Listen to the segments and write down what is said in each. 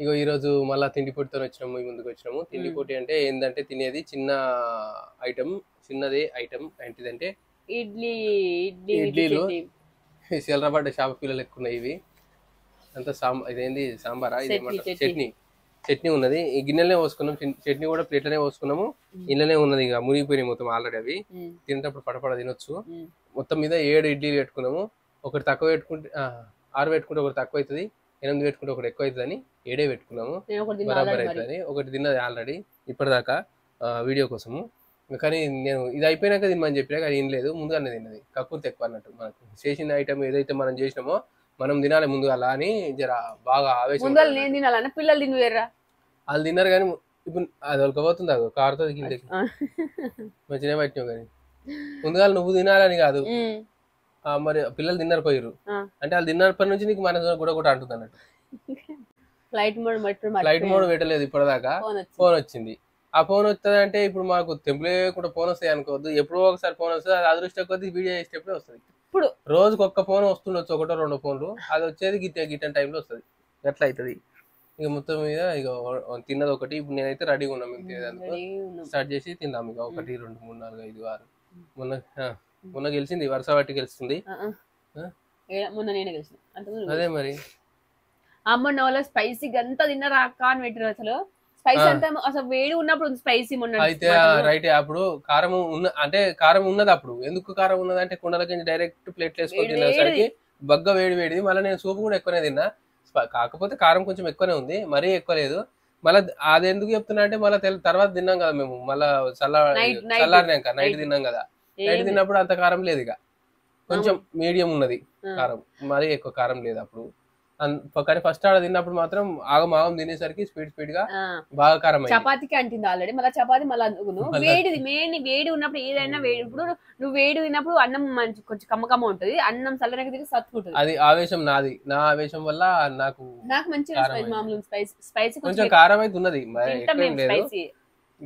ఇగో ఈ రోజు మళ్ళా తిండి పొడితో వచ్చినాము, మీ ముందుకు వచ్చినాము. తిండి పొడి అంటే ఏంటంటే తినేది చిన్న ఐటమ్, చిన్నది ఐటమ్ ఏంటిదంటే ఇడ్లీ ఇడ్లీలు సెలరబడ్డ చేప పిల్లలు ఎక్కువ ఉన్నాయి. ఇవి అంతా ఇదేంది సాంబారా, ఇదేమంటారు చట్నీ. చట్నీ ఉన్నది ఈ గిన్నెలనే పోసుకున్నాం. చట్నీ కూడా ప్లేట్లనే పోసుకున్నాము. ఇళ్ళనే ఉన్నది, ఇక మునిగిపోయినాయి మొత్తం ఆల్రెడీ. అవి తినేటప్పుడు పడపడ తినొచ్చు. మొత్తం మీద 7 ఇడ్లీలు పెట్టుకున్నాము. ఒకటి తక్కువ పెట్టుకుంటే 6 పెట్టుకుంటే ఒకటి తక్కువ అవుతుంది, 8 పెట్టుకుంటే ఒకటి ఎక్కువ అవుతుంది అని 7 పెట్టుకున్నాము. బరాబర్ అవుతుంది. ఒకటి తిన్నది ఆల్రెడీ ఇప్పటిదాకా వీడియో కోసము. కానీ నేను ఇది అయిపోయినాక తినమని చెప్పినా కానీ ఏం లేదు, ముందుగానే తిన్నది. కక్కుర్తి ఎక్కువ అన్నట్టు. మనకు చేసిన ఐటమ్ ఏదైతే మనం చేసినామో మనం తినాలి ముందుగా అలా అని జర బాగా ఆవేశం. నేను తినాలన్న పిల్లలు తినవేర్రా, వాళ్ళు తిన్నారు కానీ ఇప్పుడు అది ఒలకపోతుంది, అది కారుతో కిందకి మంచిగా పట్టినావు. కానీ ముందుగా నువ్వు తినాలని కాదు, మరి పిల్లలు తిన్నారు పోయారు అంటే వాళ్ళు తిన్నప్పటి నుంచి నీకు మనసు కూడా అంటుంది అన్నట్టు. ఫ్లైట్ మోడ్ పెట్టలేదు ఇప్పటిదాకా. ఫోన్ వచ్చింది. ఆ ఫోన్ వస్తుంది అంటే ఇప్పుడు మాకు తెంపులే కూడా ఫోన్ వస్తాయి అనుకోవద్దు. ఎప్పుడో ఒకసారి ఫోన్ వస్తుంది, అది అదృష్టం కొద్ది వీడియో చేసేటప్పుడే వస్తుంది. ఇప్పుడు రోజుకి ఒక్క ఫోన్ వస్తుండొచ్చు, 1-2 ఫోన్లు. అది వచ్చేది గిట్టని టైంలో వస్తుంది. ఎట్లా అవుతుంది ఇక మొత్తం మీద. ఇక తిన్నది ఒకటి. ఇప్పుడు నేనైతే రెడీగా ఉన్నాం మేము తినేదానికి. స్టార్ట్ చేసి తిందాం. ఇక 1, 2, 3, 4, 5, 6. మొన్న గెలిచింది, వరుస బట్టి గెలుస్తుంది. అదే మరి అమ్మ నోలో స్పైసీ అంతా తిన్నారా అక్క అని పెట్టారు. అసలు స్పైసీ అంతా అసలు వేడి ఉన్నప్పుడు స్పైసీ అయితే రైట్. అప్పుడు కారం అంటే కారం ఉన్నది. అప్పుడు ఎందుకు కారం ఉన్నది అంటే కుండలకి డైరెక్ట్ ప్లేట్లు వేసుకొని తినేసరికి బగ్గ వేడిది. మళ్ళీ నేను సూప్ కూడా ఎక్కువనే తిన్నా. కాకపోతే కారం కొంచెం ఎక్కువనే ఉంది, మరీ ఎక్కువ లేదు. మళ్ళీ అది ఎందుకు చెప్తున్నా అంటే మళ్ళీ తర్వాత తిన్నాం కదా మేము, మళ్ళీ చల్లారినాక నైట్ తిన్నాం కదా. నైట్ తిన్నప్పుడు అంత కారం లేదు, ఇక కొంచెం మీడియం ఉన్నది కారం, మరీ ఎక్కువ కారం లేదు అప్పుడు. కానీ ఫస్ట్ ఆడ తిన్నప్పుడు మాత్రం ఆగం తినేసరికి స్పీడ్ గా బాగా కారం. చపాతీకి అంటుంది ఆల్రెడీ. మళ్ళీ చపాతీ మళ్ళీ వేడి ఉన్నప్పుడు ఏదైనా వేడి. ఇప్పుడు నువ్వు వేడి తిన్నప్పుడు అన్నం మంచి కొంచెం కమ్మకమ్మ ఉంటది, అన్నం చల్లనగా తిరిగి సత్తుకుంటుంది. అది ఆవేశం నాది. నా ఆవేశం వల్ల నాకు మంచిగా మామూలు స్పైసీ కొంచెం కారం అయితే ఉన్నది,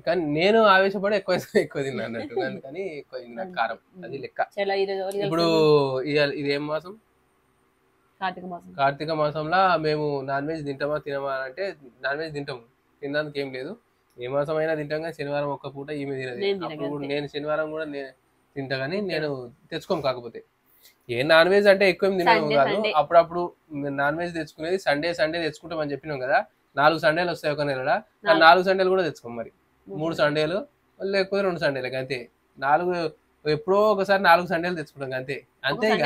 కానీ నేను ఆవేశపడి ఎక్కువ తిన్నా అన్నట్టు. కానీ ఎక్కువ తిన్నా కారం, అది లెక్క. ఇప్పుడు ఇదేం మాసం? కార్తీక మాసంలో మేము నాన్ వెజ్ తింటామా తినమా అంటే నాన్ వెజ్ తింటాము. తినడానికి ఏం లేదు, ఏ మాసం అయినా తింటాం. కానీ శనివారం ఒక్క పూట ఈమె తినదు. అప్పుడు నేను శనివారం కూడా తింటా, కానీ నేను తెచ్చుకోము. కాకపోతే ఏ నాన్ వెజ్ అంటే ఎక్కువ తినడం కాదు, అప్పుడప్పుడు నాన్ వెజ్ తెచ్చుకునేది సండే తెచ్చుకుంటామని చెప్పినాం కదా. 4 సండేలు వస్తాయి ఒక నెలలో. 4 సండేలు కూడా తెచ్చుకోం. మరి 3 సండేలు లేకపోతే 2 సండేలు అంతే. 4 ఎప్పుడో ఒకసారి 4 సండేలు తెచ్చుకుంటాం అంతే. అంతే ఇక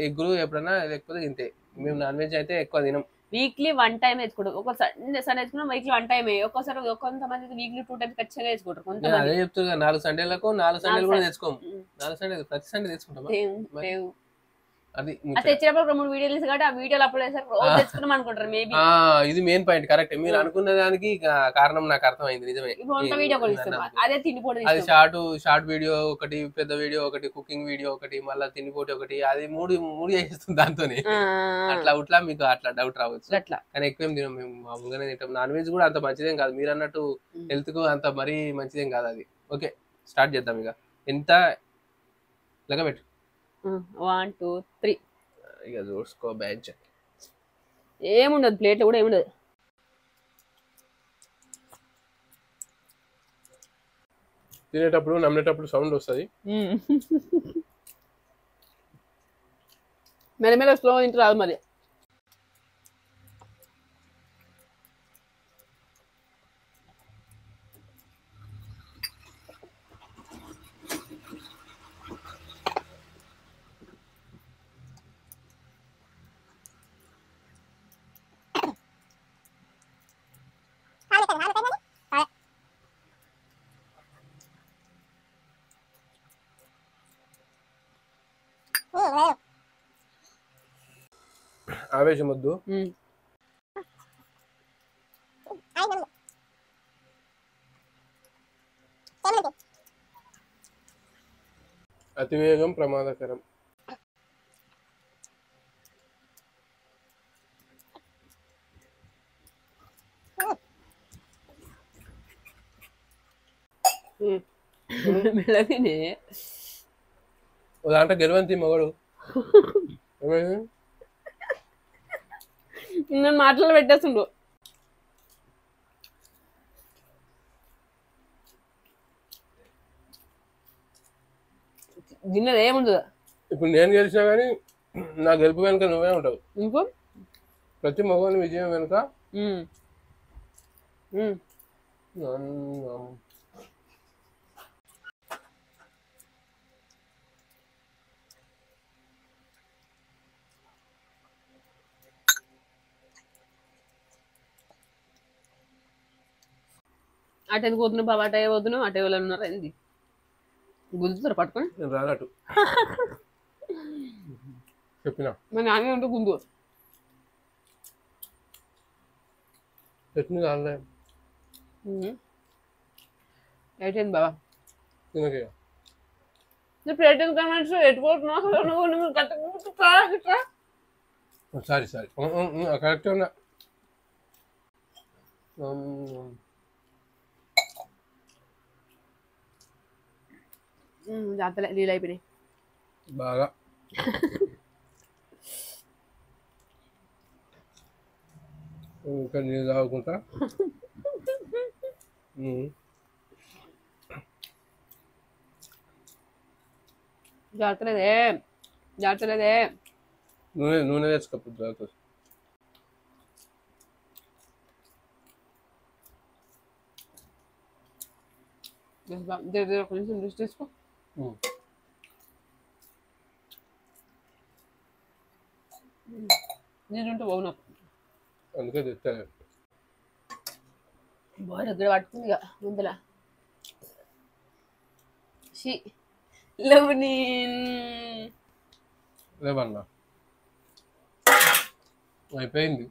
ఎగ్గులు ఎప్పుడన్నా, లేకపోతే ఇంతే. మేము నాన్ వెజ్ అయితే ఎక్కువ తినం. వీక్లీ 1 టైం వేసుకుంటాం. ఒక సండే తెచ్చుకున్నాం, వీక్లీ 1 టైం. ఒక్కోసారి కొంతమంది వీక్లీ 2 టైమ్స్ ఖచ్చితంగా వేసుకుంటారు. అదే చెప్తున్నా, 4 సండేలకు 4 సండేలు కూడా తెచ్చుకోము. 4 సండేలు ప్రతి సండే తెచ్చుకుంటాం. అది తెచ్చినప్పుడు 3 వీడియోలు కాబట్టి ఆ వీడియోలు అప్లోడ్ చేశారు, రోజు తెచ్చుకున్నాం అనుకుంటారు. మేబీ ఇది మెయిన్ పాయింట్. కరెక్ట్. మీరు అనుకున్న దానికి కారణం నాకు అర్థమైంది. నిజమే. అదే తిండిపోటీ. అది షార్ట్ వీడియో ఒకటి, పెద్ద వీడియో ఒకటి, కుకింగ్ వీడియో ఒకటి, మళ్ళీ తిండిపోటీ ఒకటి. అది మూడు చేస్తుంది దాంతోనే. అట్లా మీకు అట్లా డౌట్ రావచ్చు. కానీ ఎక్కువ ఏం తినాం మేము, మామూలుగానే తింటాం. నాన్ వెజ్ కూడా అంత మంచిదేం కాదు, మీరు అన్నట్టు హెల్త్ కు అంత మరీ మంచిదేం కాదు అది. ఓకే, స్టార్ట్ చేద్దాం. ఇక ఎంత లెక్క పెట్టు. 1 2 3 ఇక చూసుకో. బ్యాచ్ ఏముండదు, ప్లేట్లో కూడా ఏముండదు. తినేటప్పుడు నమ్మేటప్పుడు సౌండ్ వస్తుంది. మెల్లమెల్ల స్లో తింటూ రాదు మరి. ఆవేశం వద్దు. అతివేగం ప్రమాదకరం. దాంట్లో గెలవంతి మగడు నేను మాటలు పెట్టేస్తుండు. గిన్నెలు ఏముండదు. ఇప్పుడు నేను గెలిచినా కానీ నా గెలుపు వెనుక నువ్వే ఉంటావు. ఇంకో ప్రతి మగవాని విజయం వెనుక అటు ఎందుకు పోతున్నావు బాబా? అటే పోతున్నావు, అటే వాళ్ళు ఉన్నారు. ఏంది గుంజుతారు పట్టుకొని? నేను రానట్టు చెప్పినా మా నాన్న ఉంటే గుంజు. చట్నీ రాలే అయిపోయింది బాబా. తినకే ప్లేట్ ఎందుకు ఎట్టుకోతున్నావు నువ్వు? కరెక్ట్గా సారీ కరెక్ట్ ఉన్నా. జాతర నీళ్ళు అయిపోయినాయి బాగా. ఇంకా నీళ్ళు తాగుకుంటా. జాతరదే నూనె తెచ్చుకోప్పుడు జాగ్రత్త. కొంచెం దృష్టి తీసుకో. నీళ్ళుంటే బాగు నాకు. అందుకే తెచ్చా. బాగా దగ్గర పట్టుకుంది ఇక ముందల. లేవన్నా అయిపోయింది.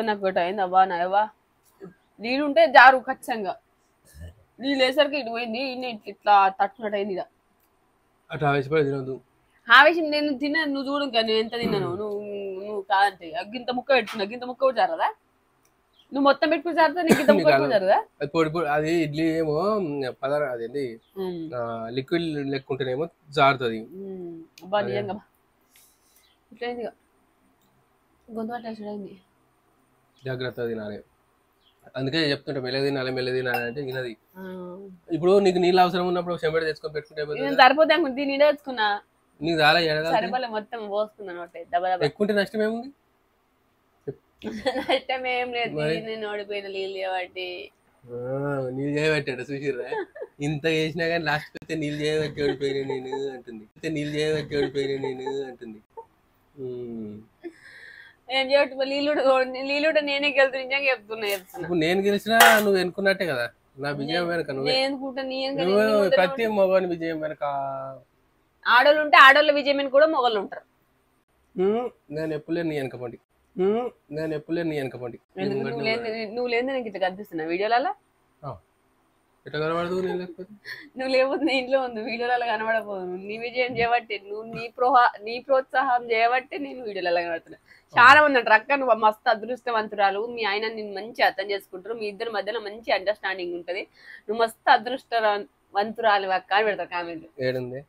నాకు ఒకటి అయింది అవ్వా నాయవ్వా. నీళ్ళుంటే జారు ఖచ్చితంగా. నీళ్ళు వేసరికి ఇటు పోయింది, ఇట్లా తట్టుకున్నట్టు అయింది. ఇక అట్లా ఆవేశపడి తినదు. ఆవేశం నేను తిన్నా. నువ్వు చూడు ఇంకా నేను ఎంత తిన్నాను. నువ్వు కాదంటే గింత ముక్క పెట్టుకున్నా. గింత ముక్క కూడా జరదా? నువ్వు మొత్తం పెట్టుకుని జరుగుతా, నీకు గింత ముక్క కూడా జరదా? అది పొడి పొడి. అది ఇడ్లీ ఏమో అదేంటి లిక్విడ్ లెక్కుంటేనేమో జారుతుంది. అబ్బా నిజంగా ఇట్లా అయింది. ఇక గొంతు అట్లా అయింది. జాగ్రత్త తినాలి. అందుకే చెప్తుంటా మెల్లగా తినాలి అంటే వినది. ఇప్పుడు నీకు నీళ్ళు అవసరం ఉన్నప్పుడు చెంబడి తెచ్చుకొని పెట్టుకుంటే సరిపోతే దీన్ని తెచ్చుకున్నా. నీకు చాలా సరిపోలే మొత్తం పోసుకున్నాను. ఎక్కుంటే నష్టం ఏముంది? నష్టం ఏం లేదు. నేను ఓడిపోయిన నీళ్ళు చేయబట్టి. నీళ్ళు చేయబట్టాడు చూసిర్రా. ఇంత చేసినా కానీ లాస్ట్ వస్తే నీళ్ళు చేయబట్టి ఓడిపోయినా నేను అంటుంది. నీళ్ళు నేనే గెలుతు నిజంగా చెప్తున్నా. ఇప్పుడు నేను గెలిచినా నువ్వు ఎన్నుకున్నట్టే కదా. నా విజయం వెనక నువ్వు ప్రతి మగవాని విజయం వెనక ఆడోళ్ళు ఉంటే ఆడోళ్ళ విజయం అని కూడా మొగలు ఉంటారు. నేను ఎప్పుడు నీ వెనకపోండి. నువ్వు లేదు నీకు ఇట్లా కనిపిస్తున్నా వీడియోలలో. ఎట్లా కనబడదు? నువ్వు లేకపోతే నీ ఇంట్లో ఉంది. వీడియోలలో కనబడపోదు. నీ విజయం చేయబట్టి, నువ్వు నీ ప్రోత్సాహం చేయబట్టి నేను వీడియోలలో కనబడుతున్నా. చాలా మంది అంటారు అక్క నువ్వు మస్తు అదృష్టవంతురాలు, మీ ఆయన నిన్ను మంచి అర్థం చేసుకుంటారు, మీ ఇద్దరి మధ్యలో మంచి అండర్స్టాండింగ్ ఉంటది, నువ్వు మస్తు అదృష్టవంతురాలు అక్క అని పెడతారు కామెంట్. ఏడుంది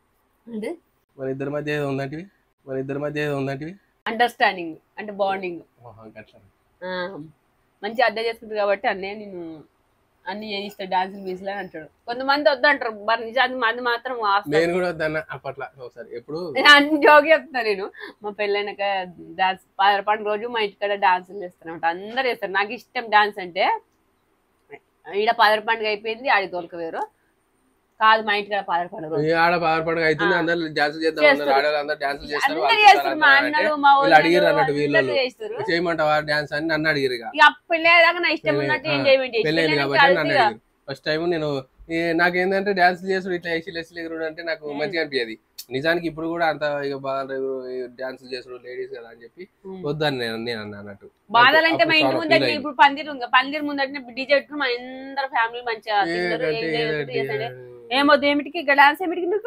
మన ఇద్దరి మధ్య ఉందంటివి అండర్స్టాండింగ్ అంటే బాండింగ్. మంచి అర్థం చేసుకుంటారు కాబట్టి అన్నయ్య నేను అన్ని చేయిస్తాడు డాన్సులు బీసులు అని అంటాడు. కొంతమంది వద్దంటారు. మరి నిజాన్ని మంది మాత్రం నేను కూడా వద్దన్నా అప్పట్లో ఒకసారి. ఎప్పుడు అన్ని జోగి చెప్తాను నేను. మా పెళ్ళైనాక డాన్స్ పండుగ రోజు మా ఇంటికాడ డాన్సులు చేస్తాను అనమాట. అందరు చేస్తారు. నాకు ఇష్టం డాన్స్ అంటే. ఈడ పాదర పండుగ అయిపోయింది, ఆడి తోలుక వేరు కాదు. మా ఇంటికాడ పాదర పండుగ ఆడ పాదర పండుగ అవుతుంది, అందరు డాన్సులు చేస్తారు. మా అన్నలు మా అడిగారు అన్నట్టు వీళ్ళు చేయమంటావా డాన్స్ అని నన్ను అడిగారు. పెళ్ళేదాకా నా ఇష్టం ఉన్నట్టు ఎంజాయ్మెంట్ పెళ్ళైంది కాబట్టి నన్ను అడిగారు. ఫస్ట్ టైం నేను నాకేంటంటే డాన్స్ చేసుడు ఇట్లా ఎగురుడు అంటే నాకు మంచిగా అనిపించేది. నిజానికి ఇప్పుడు కూడా అంత ఇక బాగా డాన్స్ చేసుడు లేడీస్ కదా అని చెప్పి వద్దని నేను అన్నట్టు. బాధలంటే మా ఇంటి ముందర ఇప్పుడు పందిరు ముందట డీజే పెట్టుకుని మన అందరు ఫ్యామిలీ మంచిగా ఏమొద్దు. ఏమిటికి డాన్స్ ఏమిటికి నువ్వు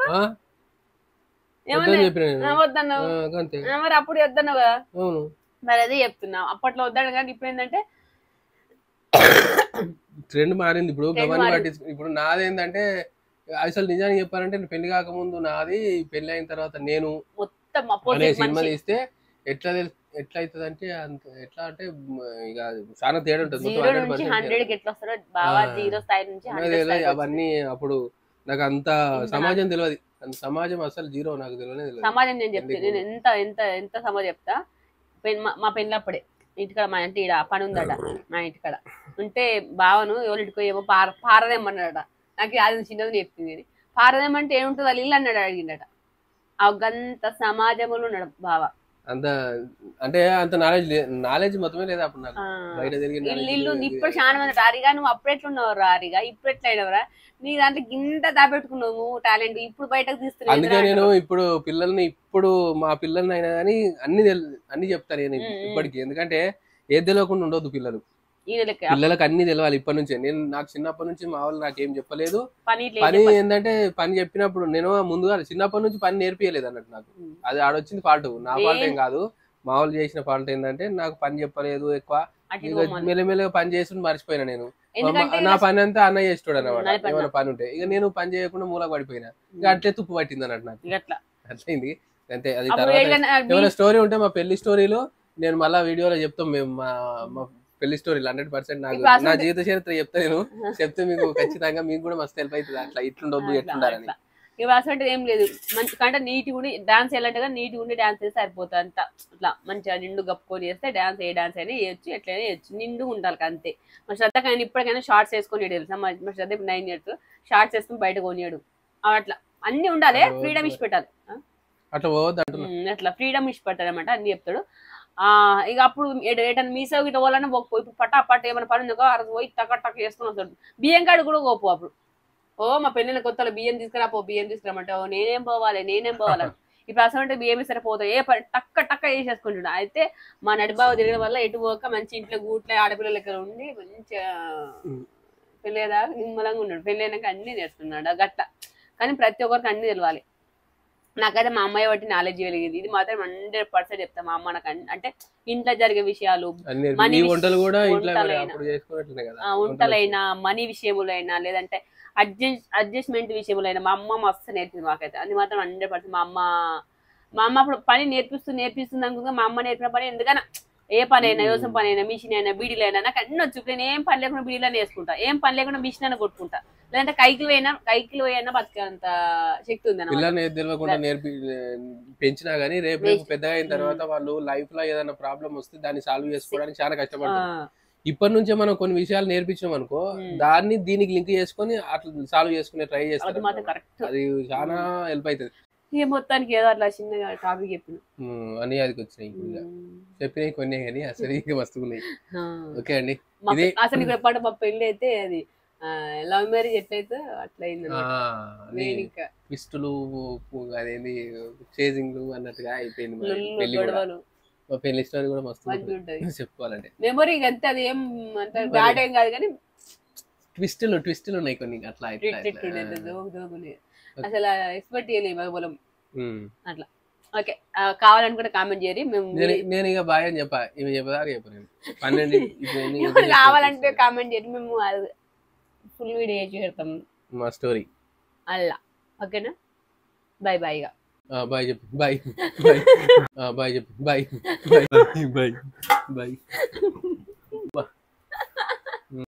వద్దన్నావు మరి అప్పుడు వద్దన్నావు కదా. మరి అదే చెప్తున్నా. అప్పట్లో వద్దాడు కానీ ఇప్పుడు ఏంటంటే ట్రెండ్ మారింది. ఇప్పుడు గవర్నమెంట్ ఇప్పుడు నాదేంటంటే అసలు నిజానికి చెప్పాలంటే పెళ్లి కాకముందు నాది, పెళ్లి అయిన తర్వాత నేను అనే సినిమా తీస్తే ఎట్లా ఎట్లా అవుతుంది అంటే అంత ఎట్లా అంటే ఇక చాలా తేడా ఉంటుంది. మొత్తం 0 నుంచి 100 కి ఎట్లా వస్తారో బావా, 0 స్థాయి నుంచి 100 స్థాయి అవన్నీ అప్పుడు నాకు అంత సమాజం తెలియదు. సమాజం అసలు జీరో, నాకు తెలియదు సమాజం. నేను చెప్తాను, నేను ఎంత ఎంత ఎంత సమాజం చెప్తా. మా పెళ్ళప్పుడే ఇంటికాడ మా ఇంటి ఈడ పని ఉందట, మా ఇంటికాడ ఉంటే బావను ఎవరింటికో ఏమో పారదేమన్నాడట. నాకు అది చిన్నది చెప్పింది. పారదేమంటే ఏముంటుంది వాళ్ళు ఇల్లు అన్నాడు, అడిగిండట. గంత సమాజంలో ఉన్నాడు బావ. అంత అంటే అంత నాలెడ్జ్ మొత్తమే లేదా అప్పుడు నాకు. బయట ఇల్లు ఇప్పుడు చాలా మంది రారిగా, నువ్వు అప్పుడు ఎట్లున్నావు రారిగా, ఇప్పుడు ఎట్లా అయినవరా, నీ దాంట్లో గింత దాపెట్టుకున్నావు టాలెంట్, ఇప్పుడు బయటకు తీస్తున్నావు. అందుకే నేను ఇప్పుడు పిల్లల్ని, ఇప్పుడు మా పిల్లల్ని అయినా కానీ అన్ని చెప్తాను నేను ఇప్పటికి. ఎందుకంటే ఏది తెలియకుండా ఉండొద్దు పిల్లలు. పిల్లలకు అన్ని తెలవాలి ఇప్పటి నుంచే. నేను నాకు చిన్నప్పటి నుంచి మా వాళ్ళు నాకేం చెప్పలేదు. పని ఏంటంటే పని చెప్పినప్పుడు నేను ముందుగా చిన్నప్పటి నుంచి పని నేర్పియలేదు అన్నట్టు. నాకు అది ఆడొచ్చింది ఫాల్ట్, నా ఫాల్ట్ ఏం కాదు. మా వాళ్ళు చేసిన ఫాల్ట్ ఏంటంటే నాకు పని చెప్పలేదు ఎక్కువ. మెల్లమెల్లగా పని చేసి మర్చిపోయినా. నేను నా పని అంతా అన్న చేస్తాడు అన్నమాట. ఏమైనా పని ఉంటే ఇక నేను పని చేయకుండా మూలకు పడిపోయినా. ఇక అట్లే తుప్పు పట్టింది అన్నట్టు నాకు. అట్లయింది అంతే. అది తర్వాత ఏమైనా స్టోరీ ఉంటే మా పెళ్లి స్టోరీలో నేను మళ్ళా వీడియోలో చెప్తాం. మేము మా పెళ్లి స్టోరీలు 100% నాకు నా జీవిత చరిత్ర చెప్తా నేను. చెప్తే మీకు ఖచ్చితంగా మీకు కూడా మస్తు హెల్ప్ అవుతుంది. అట్లా ఇట్లుండొద్దు ఎట్లుండాలని. ఇవి అసలు ఏం లేదు, మంచి కంటే నీట్ ఉండి డాన్స్ వేయాలంటే నీట్ ఉండి డాన్స్ చేస్తే సరిపోతుంది. అంత ఇట్లా మంచిగా నిండు గప్పుకొని చేస్తే డాన్స్ ఏ డాన్స్ అయినా వేయచ్చు, ఎట్లయినా వేయచ్చు. నిండు ఉండాలి అంతే. మా శ్రద్ధకి ఆయన ఇప్పటికైనా షార్ట్స్ వేసుకొని తెలుసా. మా శ్రద్ధ ఇప్పుడు 9 years, షార్ట్స్ వేసుకుని బయట కొనియాడు. అట్లా అన్ని ఉండాలి, ఫ్రీడమ్ ఇచ్చి పెట్టాలి. అట్లా ఫ్రీడమ్ ఇచ్చి పెట్టాలి అనమాట, అన్ని చెప్తాడు. ఇక అప్పుడు ఏటన్నా మీసో గిట్ట పోవాలన్నా పోకపో. ఇప్పుడు పట్ట ఏమైనా పని ఉందో ఆ రోజు పోయి టక్ చేసుకుని వస్తాడు. బియ్యం కాడు కూడా పోపు. అప్పుడు మా పెళ్ళిన కొత్తలో బియ్యం తీసుకురాపో, బియ్యం తీసుకురామంటే నేనేం పోవాలి. ఇప్పుడు అసలు అంటే బియ్యం ఇస్తారా పోతా, ఏ పని టక్క చేసేసుకుంటున్నా. అయితే మా నడిబావ తిరగడం వల్ల ఎటు పోక మంచి ఇంట్లో గూట్లే ఆడపిల్లల దగ్గర ఉండి మంచిగా పెళ్ళేదాకా నిమ్మలంగా ఉన్నాడు. పెళ్ళైనాక అన్ని నేర్చుకున్నాడు గట్ట. కానీ ప్రతి ఒక్కరికి అన్ని తెలవాలి. నాకైతే మా అమ్మాయి బట్టి నాలెడ్జ్ కలిగింది. ఇది మాత్రం 100% చెప్తా. మా అమ్మ నాకు అంటే ఇంట్లో జరిగే విషయాలు, వంటలైనా మనీ విషయములైనా లేదంటే అడ్జస్ట్మెంట్ విషయములైనా మా అమ్మ మస్తు నేర్పింది మాకైతే. అది మాత్రం 100%. మా అమ్మ అప్పుడు పని నేర్పిస్తుంది అనుకుంటా. మా అమ్మ నేర్పిన పని ఎందుకన్నా ఏ పని అయినా, వ్యవసాయం పని అయినా, మిషన్ అయినా, బీడీలైనా నాకు అన్ని వచ్చు. నేను ఏం పని లేకుండా బీడీలో వేసుకుంటా, ఏం పని లేకుండా మిషన్ అయినా కొట్టుకుంటా, లేదంటే కైకిలు అయినా బతికేంత శక్తి ఉంది. పిల్లల్ని తెలియకుండా పెంచినా గానీ రేపు పెద్దగా అయిన తర్వాత వాళ్ళు లైఫ్ లో ఏదైనా ప్రాబ్లం వస్తే దాన్ని సాల్వ్ చేసుకోవడానికి చాలా కష్టపడతారు. ఇప్పటి నుంచే మనం కొన్ని విషయాలు నేర్పించాం అనుకో, దాన్ని దీనికి లింక్ చేసుకొని అట్లా సాల్వ్ చేసుకునే ట్రై చేస్తాం. అది చాలా హెల్ప్ అవుతుంది. మొత్తానికి ఏదో అట్లా చిన్నగా టాపిక్ చెప్పిన అని అది వచ్చినాయి చెప్పినాయి కొన్ని కానీ అసలు ఇంకా వస్తున్నాయి. ఓకే అండి, అసలు ఇక్కడ పాట మా పెళ్లి అయితే అది లవ్ మ్యారేజ్ ఎట్లయితే అట్లా అయింది. ట్విస్టులు అదేంటి చేజింగ్లు అన్నట్టుగా అయిపోయింది పెళ్లి కూడా. మా పెళ్లి స్టోరీ కూడా మస్తు ఉంటుంది చెప్పుకోవాలంటే. మెమొరీ అంతే, అది ఏం అంత బ్యాడ్ ఏం కాదు కానీ ట్విస్టులు ఉన్నాయి కొన్ని అట్లా అసలు ఎక్స్పెక్ట్ చేయలేము పొలం అట్లా. ఓకే, కావాలనుకుంటే కామెంట్ చేయరి. నేను ఇక బాయ్ అని చెప్పా, ఇవి చెప్పదాకా చెప్పను. 12 కావాలంటే కామెంట్ చేయరి, మేము ఫుల్ వీడియో చేసి పెడతాం మా స్టోరీ అలా. ఓకేనా, బాయ్ బాయ్. ఇక బాయ్ చెప్పు, బాయ్ బాయ్ చెప్పు, బాయ్ బాయ్ బాయ్.